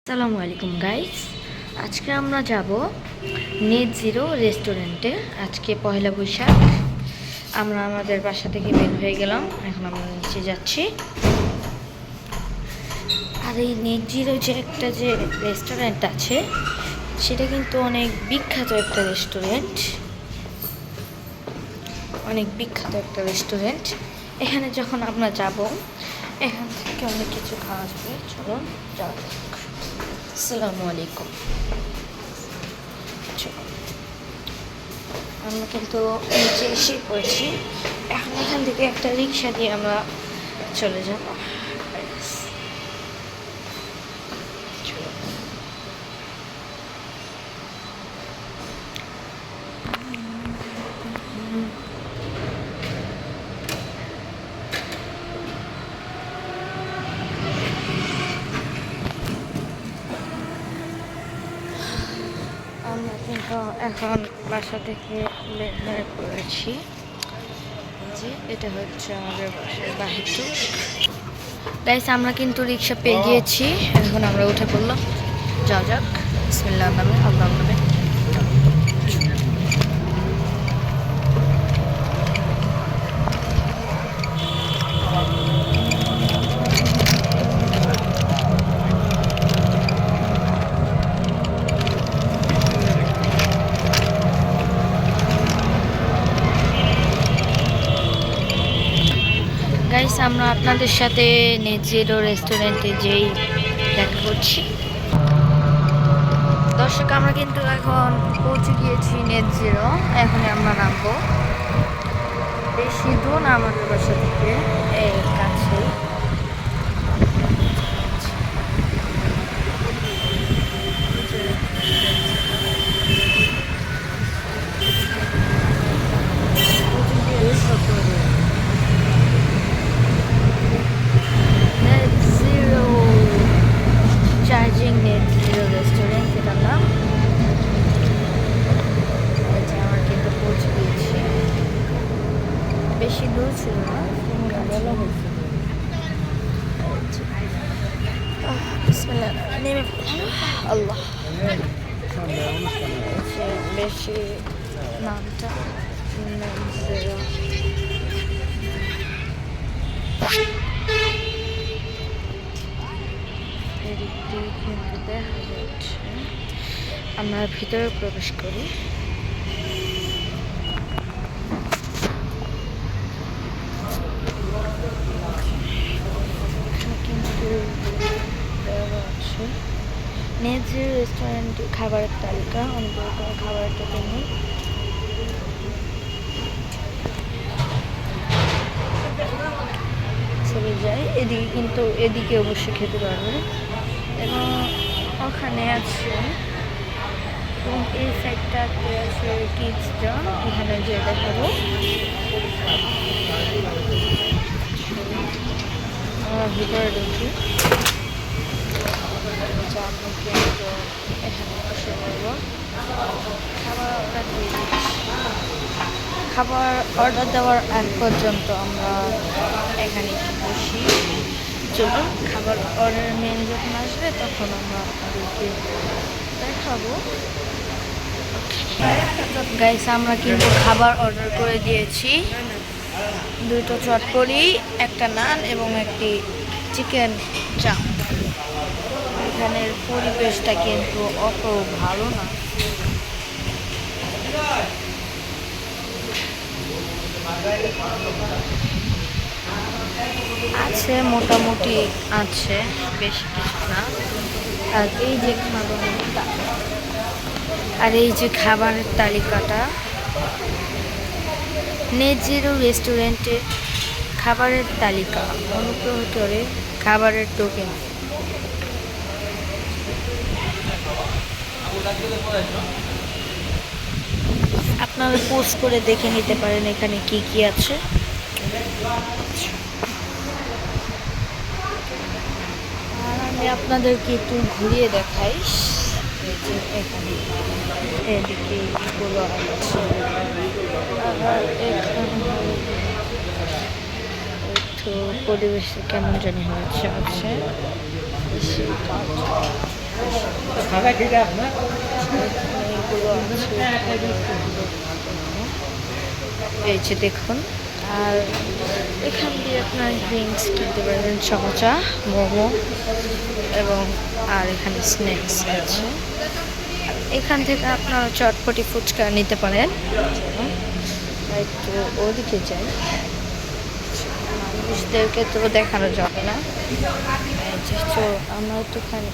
আসসালামু আলাইকুম গাইস। আজকে আমরা যাব নেট জিরো রেস্টুরেন্টে। আজকে পয়লা বৈশাখ। আমরা আমাদের বাসা থেকে বের হয়ে গেলাম, এখন আমরা নিচে যাচ্ছি। আর এই নেট জিরো যে রেস্টুরেন্ট আছে, সেটা কিন্তু অনেক বিখ্যাত একটা রেস্টুরেন্ট। এখানে যখন আমরা যাব, এখান থেকে অনেক কিছু খাওয়া যাবে। চলুন যাওয়া যাক। আসসালামু আলাইকুম। আমরা কিন্তু নিচে এসে পড়েছি। এখন এখান থেকে একটা রিক্সা দিয়ে আমরা চলে যাব। আমরা কিন্তু এখন বাসা থেকে বের হয়ে পড়েছি। যে এটা হচ্ছে আমাদের বাসার বাহির। গাইস, আমরা কিন্তু রিক্সা পেয়ে গিয়েছি। এখন আমরা উঠে পড়লাম। যাও যাক। বিসমিল্লাহর নামে, আল্লাহর নামে। গাইস, আমরা আপনাদের সাথে নেট জিরো রেস্টুরেন্টে যেই দেখা করছি। দর্শক, আমরা কিন্তু এখন পৌঁছে গিয়েছি নেট জিরো। এখন আমরা নামবো। বেশি দূর না আমাদের বাসা থেকে, এই কাছেই। Net zero charging net zero restaurant, এটার নাম। আমরা কিন্তু পৌঁছে গিয়েছি। বেশি দূর ছিল না, বলা হয়েছে। বিসমিল্লাহ, নেমে আল্লাহ। বেশি নামটা এদিক দিয়ে কিন্তু দেখা যাচ্ছে। আমরা ভিতরে প্রবেশ করি। কিন্তু নেট জিরো রেস্টুরেন্ট খাবারের তালিকা, অনেক রকম খাবারের টোকেন নেই। চলে যাই এদিকে, কিন্তু এদিকে অবশ্যই খেতে পারবে। এবং ওখানে আছে, এবং এই সাইডটাতে আছে কিডস জোন। এখানে যে দেখাবো, আমরা ভিতরে ঢুকি। কিন্তু এখানে বসে পড়বো। খাবার অর্ডার দেওয়ার আগ পর্যন্ত আমরা এখানে বসি। চলুন, খাবার অর্ডার মেনু যখন আসবে তখন আমরা আপনাদেরকে দেখাবো। গাইস, আমরা কিন্তু খাবার অর্ডার করে দিয়েছি। 2টো চটপটি, একটা নান এবং একটি চিকেন চাপ। এখানের পরিবেশটা কিন্তু অত ভালো না। আছে, মোটামুটি আছে, বেশি কিছু না। আর এই যে খাবারের তালিকাটা, নেট জিরো রেস্টুরেন্টের খাবারের তালিকা। অনুগ্রহ করে খাবারের টোকেন। আপনারা পোস্ট করে দেখে নিতে পারেন এখানে কি কি আছে। আর আমি আপনাদেরকে একটু ঘুরিয়ে দেখাই। এখানে এদিকে এগুলো আছে। আর এখানে একটু পরিবেশ কেমন জানি হচ্ছে। এগুলো এই যে দেখুন। আর এখান দিয়ে আপনার ড্রিঙ্কস কিনতে পারবেন, সমোসা, মোমো এবং আর এখানে স্ন্যাক্স আছে। এখান থেকে আপনারা চটপটি ফুচকা নিতে পারেন। একটু ওদিকে যাই, মানুষদেরকে তো দেখানো যাবে না, তো আমরা একটুখানি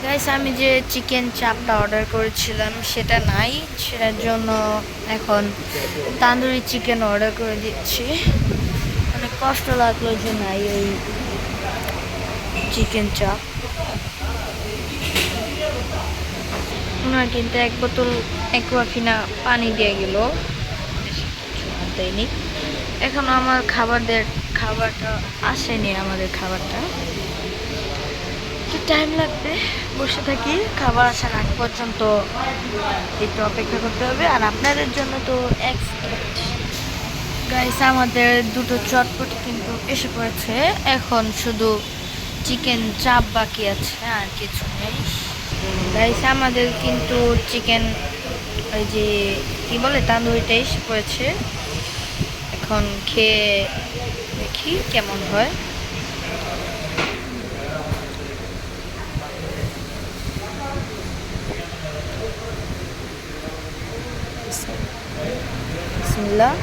গাইস আমি যে চিকেন চাপটা অর্ডার করেছিলাম সেটা নাই, সেটার জন্য এখন তান্দুরি চিকেন অর্ডার করে দিচ্ছি। অনেক কষ্ট লাগলো যে নাই ওই চিকেন চাপ। ওনার কিন্তু এক বোতল অ্যাকুয়াফিনা পানি দিয়ে গেল, দেয়নি। এখন আমার খাবারটা আসেনি, আমাদের খাবারটা একটু টাইম লাগবে। বসে থাকি, খাবার আসার আগ পর্যন্ত একটু অপেক্ষা করতে হবে। আর আপনাদের জন্য তো গাইস আমাদের দুটো চটপটি কিন্তু এসে পড়েছে, এখন শুধু চিকেন চাপ বাকি আছে, আর কিছু নেই। গাইস আমাদের কিন্তু চিকেন ওই যে কি বলে তান্দুরিটা এসে পড়েছে, এখন খেয়ে দেখি কেমন হয়। বিসমিল্লাহ।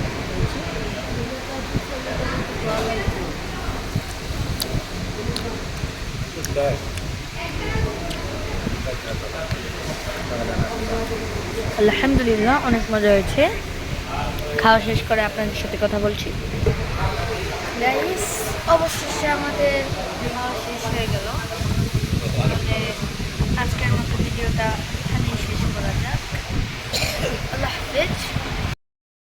আলহামদুলিল্লাহ, অনেক মজা হয়েছে। খাওয়া শেষ করে আপনাদের সাথে কথা বলছি। গাইস অবশেষে আমাদের খাওয়া শেষ হয়ে গেল। আজকের মতো ভিডিওটা